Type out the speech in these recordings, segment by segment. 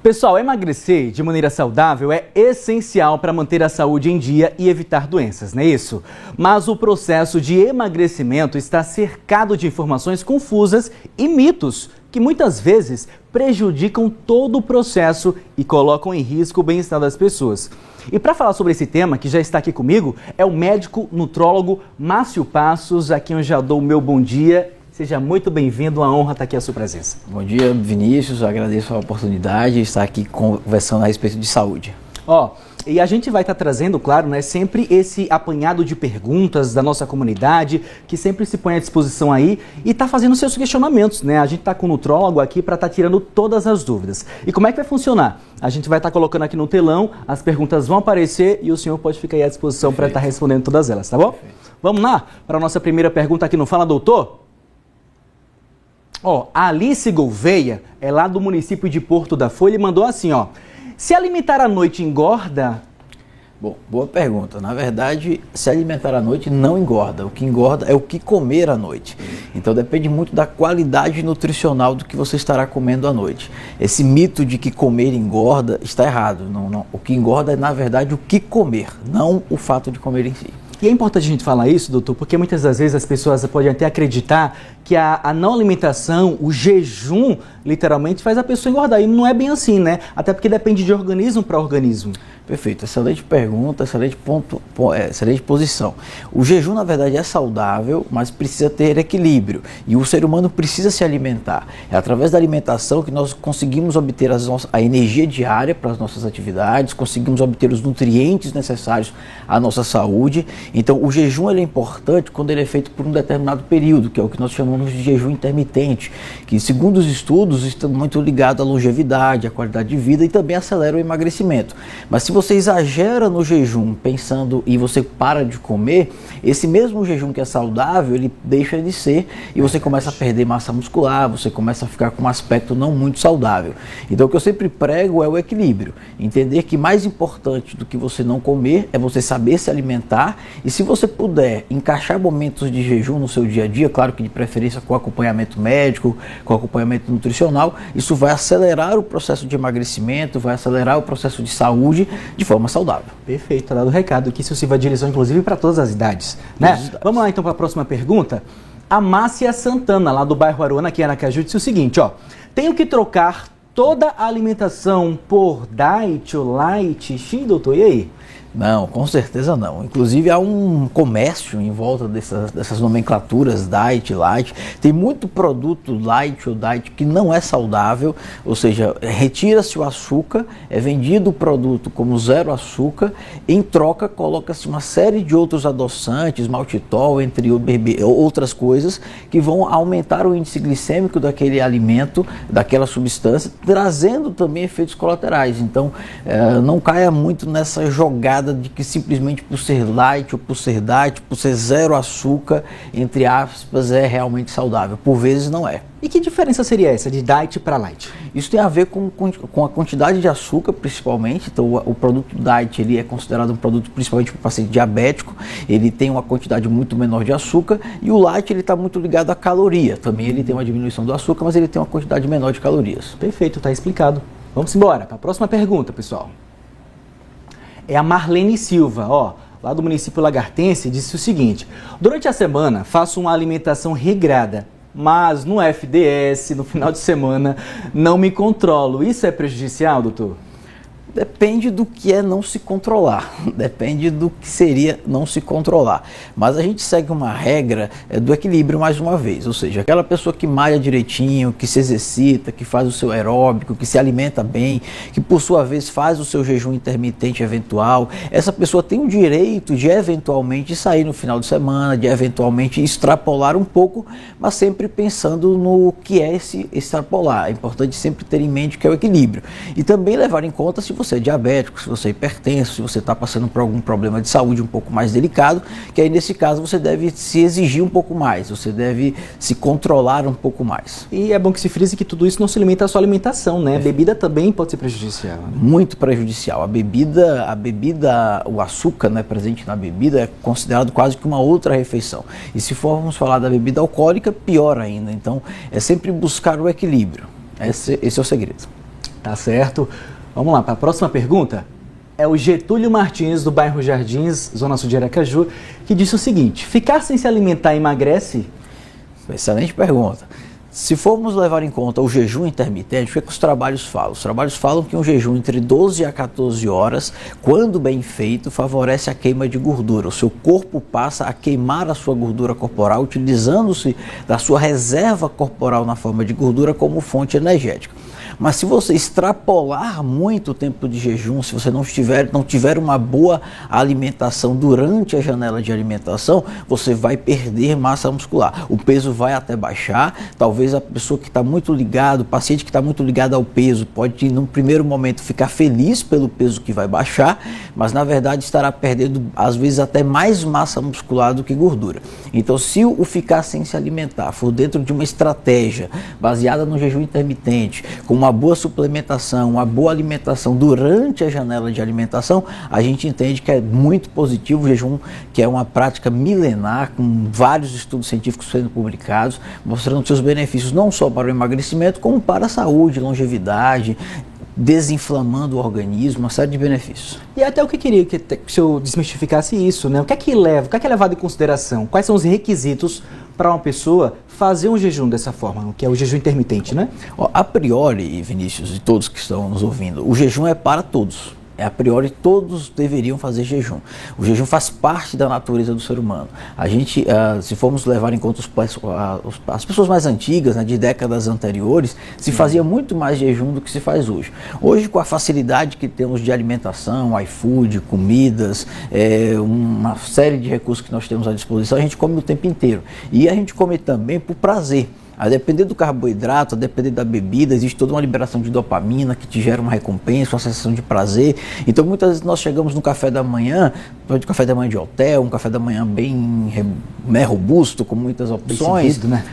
Pessoal, emagrecer de maneira saudável é essencial para manter a saúde em dia e evitar doenças, não é isso? Mas o processo de emagrecimento está cercado de informações confusas e mitos que muitas vezes prejudicam todo o processo e colocam em risco o bem-estar das pessoas. E para falar sobre esse tema, que já está aqui comigo, é o médico nutrólogo Márcio Passos, a quem eu já dou o meu bom dia. Seja muito bem-vindo, uma honra estar aqui a sua presença. Bom dia, Vinícius, eu agradeço a oportunidade de estar aqui conversando a respeito de saúde. E a gente vai estar trazendo, claro, né, sempre esse apanhado de perguntas da nossa comunidade, que sempre se põe à disposição aí e está fazendo seus questionamentos, né? A gente está com o nutrólogo aqui para estar tirando todas as dúvidas. E como é que vai funcionar? A gente vai estar colocando aqui no telão, as perguntas vão aparecer e o senhor pode ficar aí à disposição para estar respondendo todas elas, tá bom? Perfeito. Vamos lá para a nossa primeira pergunta aqui no Fala Doutor? A Alice Gouveia, é lá do município de Porto da Folha, e mandou assim, se alimentar à noite engorda? Bom, boa pergunta. Na verdade, se alimentar à noite não engorda. O que engorda é o que comer à noite. Então depende muito da qualidade nutricional do que você estará comendo à noite. Esse mito de que comer engorda está errado. Não. O que engorda é, na verdade, o que comer, não o fato de comer em si. E é importante a gente falar isso, doutor, porque muitas das vezes as pessoas podem até acreditar que a não alimentação, o jejum, literalmente, faz a pessoa engordar. E não é bem assim, né? Até porque depende de organismo para organismo. Perfeito, excelente pergunta, excelente posição. O jejum, na verdade, é saudável, mas precisa ter equilíbrio. E o ser humano precisa se alimentar. É através da alimentação que nós conseguimos obter a energia diária para as nossas atividades, conseguimos obter os nutrientes necessários à nossa saúde. Então, o jejum ele é importante quando ele é feito por um determinado período, que é o que nós chamamos de jejum intermitente, que, segundo os estudos, está muito ligado à longevidade, à qualidade de vida e também acelera o emagrecimento. Mas se você exagera no jejum pensando e você para de comer, esse mesmo jejum que é saudável, ele deixa de ser e você começa a perder massa muscular, você começa a ficar com um aspecto não muito saudável. Então o que eu sempre prego é o equilíbrio, entender que mais importante do que você não comer é você saber se alimentar e se você puder encaixar momentos de jejum no seu dia a dia, claro que de preferência com acompanhamento médico, com acompanhamento nutricional, isso vai acelerar o processo de emagrecimento, vai acelerar o processo de saúde de forma saudável. Perfeito, tá dado o recado, que isso sirva de lição, inclusive, para todas as idades, né? Vamos lá, então, para a próxima pergunta. A Márcia Santana, lá do bairro Aruana, aqui em Aracaju, disse o seguinte, tenho que trocar toda a alimentação por diet ou light? Doutor, e aí? Não, com certeza não. Inclusive há um comércio em volta dessas nomenclaturas diet, light. Tem muito produto light ou diet que não é saudável, ou seja, retira-se o açúcar, é vendido o produto como zero açúcar, em troca coloca-se uma série de outros adoçantes, maltitol, entre outras coisas, que vão aumentar o índice glicêmico daquele alimento, daquela substância, trazendo também efeitos colaterais. Então, não caia muito nessa jogada de que simplesmente por ser light ou por ser diet, por ser zero açúcar, entre aspas, é realmente saudável. Por vezes não é. E que diferença seria essa de diet para light? Isso tem a ver com a quantidade de açúcar, principalmente. Então, o produto diet ele é considerado um produto principalmente para o paciente diabético. Ele tem uma quantidade muito menor de açúcar. E o light ele está muito ligado à caloria. Também ele tem uma diminuição do açúcar, mas ele tem uma quantidade menor de calorias. Perfeito, está explicado. Vamos embora para a próxima pergunta, pessoal. É a Marlene Silva, lá do município Lagartense, disse o seguinte: durante a semana faço uma alimentação regrada, mas no FDS, no final de semana, não me controlo. Isso é prejudicial, doutor? Depende do que é não se controlar, depende do que seria não se controlar. Mas a gente segue uma regra do equilíbrio mais uma vez, ou seja, aquela pessoa que malha direitinho, que se exercita, que faz o seu aeróbico, que se alimenta bem, que por sua vez faz o seu jejum intermitente eventual, essa pessoa tem o direito de eventualmente sair no final de semana, de eventualmente extrapolar um pouco, mas sempre pensando no que é esse extrapolar. É importante sempre ter em mente que é o equilíbrio. E também levar em conta se você é diabético, se você é hipertenso, se você está passando por algum problema de saúde um pouco mais delicado, que aí nesse caso você deve se exigir um pouco mais, você deve se controlar um pouco mais. E é bom que se frise que tudo isso não se limita à sua alimentação, né? A bebida também pode ser prejudicial. Né? Muito prejudicial. A bebida, o açúcar, né, presente na bebida é considerado quase que uma outra refeição. E se formos falar da bebida alcoólica, pior ainda. Então é sempre buscar o equilíbrio. Esse é o segredo. Tá certo. Vamos lá, para a próxima pergunta. É o Getúlio Martins, do bairro Jardins, Zona Sul de Aracaju, que disse o seguinte: ficar sem se alimentar emagrece? Excelente pergunta. Se formos levar em conta o jejum intermitente, o que é que os trabalhos falam? Os trabalhos falam que um jejum entre 12 a 14 horas, quando bem feito, favorece a queima de gordura. O seu corpo passa a queimar a sua gordura corporal, utilizando-se da sua reserva corporal na forma de gordura como fonte energética. Mas se você extrapolar muito o tempo de jejum, se você não tiver uma boa alimentação durante a janela de alimentação, você vai perder massa muscular. O peso vai até baixar, talvez a pessoa que está muito ligada, o paciente que está muito ligado ao peso, pode num primeiro momento ficar feliz pelo peso que vai baixar, mas na verdade estará perdendo às vezes até mais massa muscular do que gordura. Então, se o ficar sem se alimentar for dentro de uma estratégia baseada no jejum intermitente, com uma boa suplementação, uma boa alimentação durante a janela de alimentação, a gente entende que é muito positivo o jejum, que é uma prática milenar, com vários estudos científicos sendo publicados, mostrando seus benefícios não só para o emagrecimento, como para a saúde, longevidade, desinflamando o organismo, uma série de benefícios. E até o que queria que o senhor desmistificasse isso, né? O que é levado em consideração? Quais são os requisitos para uma pessoa fazer um jejum dessa forma, que é o jejum intermitente, né? A priori, Vinícius e todos que estão nos ouvindo, o jejum é para todos. A priori, todos deveriam fazer jejum. O jejum faz parte da natureza do ser humano. A gente, se formos levar em conta as pessoas mais antigas, né, de décadas anteriores, se fazia muito mais jejum do que se faz hoje. Hoje, com a facilidade que temos de alimentação, iFood, comidas, uma série de recursos que nós temos à disposição, a gente come o tempo inteiro. E a gente come também por prazer. A depender do carboidrato, a depender da bebida, existe toda uma liberação de dopamina que te gera uma recompensa, uma sensação de prazer. Então muitas vezes nós chegamos no café da manhã, um café da manhã de hotel, um café da manhã bem robusto, com muitas opções. Servido, né?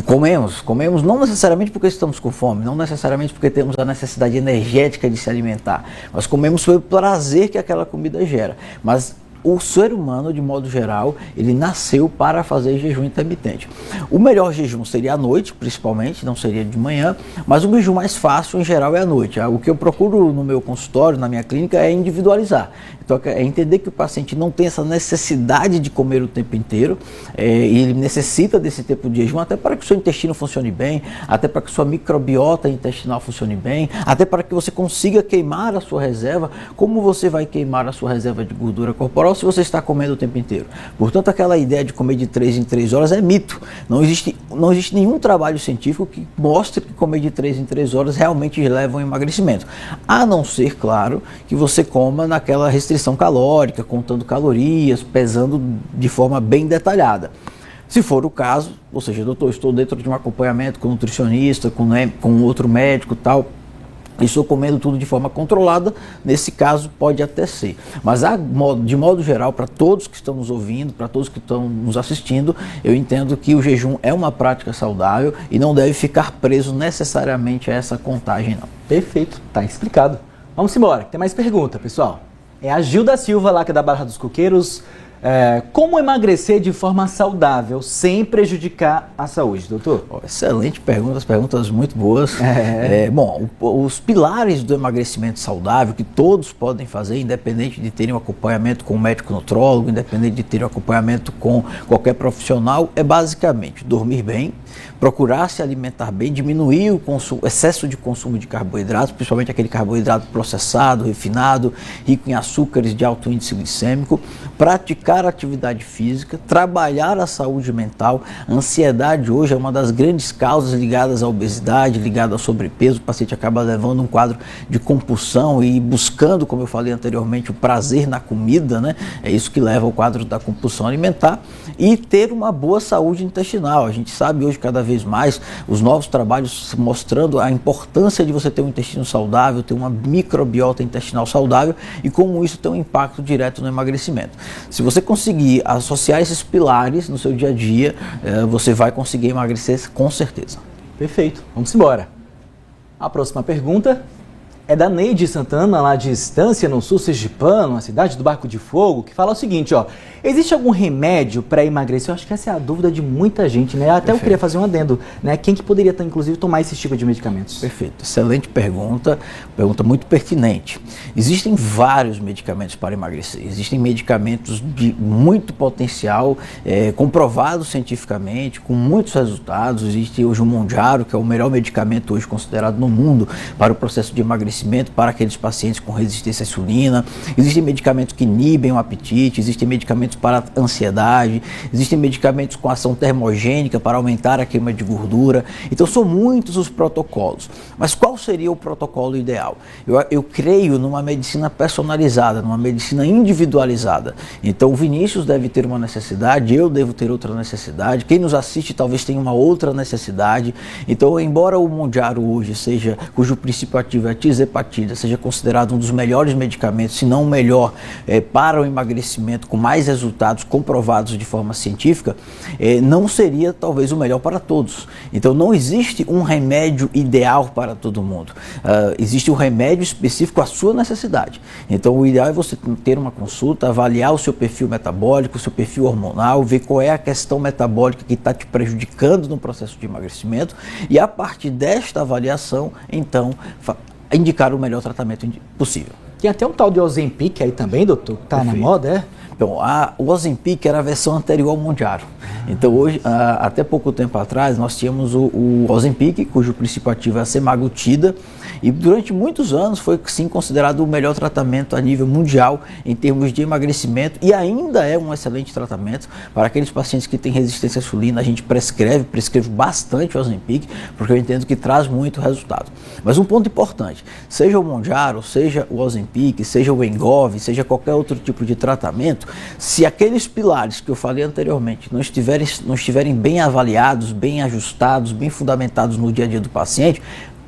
Comemos não necessariamente porque estamos com fome, não necessariamente porque temos a necessidade energética de se alimentar, mas comemos pelo prazer que aquela comida gera. Mas o ser humano, de modo geral, ele nasceu para fazer jejum intermitente. O melhor jejum seria à noite, principalmente, não seria de manhã, mas o jejum mais fácil, em geral, é à noite. O que eu procuro no meu consultório, na minha clínica, é individualizar. Então, é entender que o paciente não tem essa necessidade de comer o tempo inteiro, e ele necessita desse tempo de jejum até para que o seu intestino funcione bem, até para que sua microbiota intestinal funcione bem, até para que você consiga queimar a sua reserva. Como você vai queimar a sua reserva de gordura corporal se você está comendo o tempo inteiro? Portanto, aquela ideia de comer de 3 em 3 horas é mito. Não existe nenhum trabalho científico que mostre que comer de 3 em 3 horas realmente leva a um emagrecimento. A não ser, claro, que você coma naquela restrição calórica, contando calorias, pesando de forma bem detalhada. Se for o caso, ou seja, doutor, estou dentro de um acompanhamento com nutricionista, com outro médico e tal, e estou comendo tudo de forma controlada, nesse caso pode até ser. Mas de modo geral, para todos que estão nos ouvindo, para todos que estão nos assistindo, eu entendo que o jejum é uma prática saudável e não deve ficar preso necessariamente a essa contagem, não. Perfeito, tá explicado. Vamos embora, tem mais pergunta, pessoal. É a Gilda Silva, lá que é da Barra dos Coqueiros. Como emagrecer de forma saudável sem prejudicar a saúde, doutor? Excelente pergunta, as perguntas muito boas. Bom, os pilares do emagrecimento saudável que todos podem fazer, independente de terem um acompanhamento com um médico nutrólogo, independente de terem um acompanhamento com qualquer profissional, é basicamente dormir bem, procurar se alimentar bem, diminuir o excesso de consumo de carboidratos, principalmente aquele carboidrato processado, refinado, rico em açúcares de alto índice glicêmico, praticar atividade física, trabalhar a saúde mental. A ansiedade hoje é uma das grandes causas ligadas à obesidade, ligada ao sobrepeso. O paciente acaba levando um quadro de compulsão e buscando, como eu falei anteriormente, o prazer na comida, né? É isso que leva ao quadro da compulsão alimentar. E ter uma boa saúde intestinal. A gente sabe hoje cada vez mais os novos trabalhos mostrando a importância de você ter um intestino saudável, ter uma microbiota intestinal saudável e como isso tem um impacto direto no emagrecimento. Se você conseguir associar esses pilares no seu dia a dia, você vai conseguir emagrecer com certeza. Perfeito, vamos embora. A próxima pergunta é da Neide Santana, lá de Estância, no sul sergipano, a cidade do Barco de Fogo, que fala o seguinte, ó: existe algum remédio para emagrecer? Eu acho que essa é a dúvida de muita gente, né? Até eu queria fazer um adendo, né? Quem que poderia, inclusive, tomar esse tipo de medicamentos? Perfeito, excelente pergunta muito pertinente. Existem vários medicamentos para emagrecer, existem medicamentos de muito potencial, comprovados cientificamente, com muitos resultados. Existe hoje o Mounjaro, que é o melhor medicamento hoje considerado no mundo para o processo de emagrecimento para aqueles pacientes com resistência à insulina. Existem medicamentos que inibem o apetite, existem medicamentos para ansiedade, existem medicamentos com ação termogênica para aumentar a queima de gordura. Então são muitos os protocolos. Mas qual seria o protocolo ideal? Eu creio numa medicina personalizada, numa medicina individualizada. Então o Vinícius deve ter uma necessidade, eu devo ter outra necessidade, quem nos assiste talvez tenha uma outra necessidade. Então, embora o Mounjaro hoje cujo princípio ativo é a tisepatida, seja considerado um dos melhores medicamentos, se não o melhor, para o emagrecimento, com mais resultados comprovados de forma científica, não seria talvez o melhor para todos. Então não existe um remédio ideal para todo mundo. Existe um remédio específico à sua necessidade. Então o ideal é você ter uma consulta, avaliar o seu perfil metabólico, o seu perfil hormonal, ver qual é a questão metabólica que está te prejudicando no processo de emagrecimento, e a partir desta avaliação, então, indicar o melhor tratamento possível. Tem até um tal de Ozempic aí também, doutor, que tá na moda, é? Então, o Ozempic era a versão anterior ao Mounjaro. Então, hoje, até pouco tempo atrás, nós tínhamos o Ozempic, cujo princípio ativo é a semaglutida, e durante muitos anos foi, sim, considerado o melhor tratamento a nível mundial em termos de emagrecimento, e ainda é um excelente tratamento para aqueles pacientes que têm resistência à insulina. A gente prescreve bastante o Ozempic, porque eu entendo que traz muito resultado. Mas um ponto importante, seja o Mounjaro, seja o Ozempic, seja o Wegovy, seja qualquer outro tipo de tratamento, se aqueles pilares que eu falei anteriormente não estiverem bem avaliados, bem ajustados, bem fundamentados no dia a dia do paciente,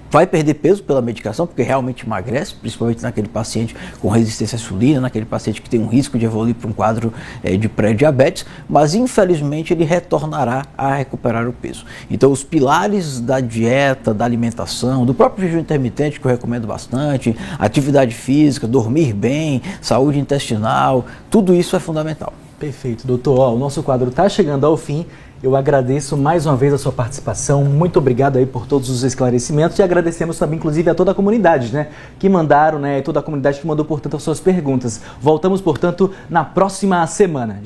vai perder peso pela medicação, porque realmente emagrece, principalmente naquele paciente com resistência à insulina, naquele paciente que tem um risco de evoluir para um quadro de pré-diabetes, mas infelizmente ele retornará a recuperar o peso. Então os pilares da dieta, da alimentação, do próprio jejum intermitente, que eu recomendo bastante, atividade física, dormir bem, saúde intestinal, tudo isso é fundamental. Perfeito, doutor. O nosso quadro está chegando ao fim. Eu agradeço mais uma vez a sua participação. Muito obrigado aí por todos os esclarecimentos, e agradecemos também, inclusive, a toda a comunidade, né, que mandaram, toda a comunidade que mandou, portanto, as suas perguntas. Voltamos, portanto, na próxima semana.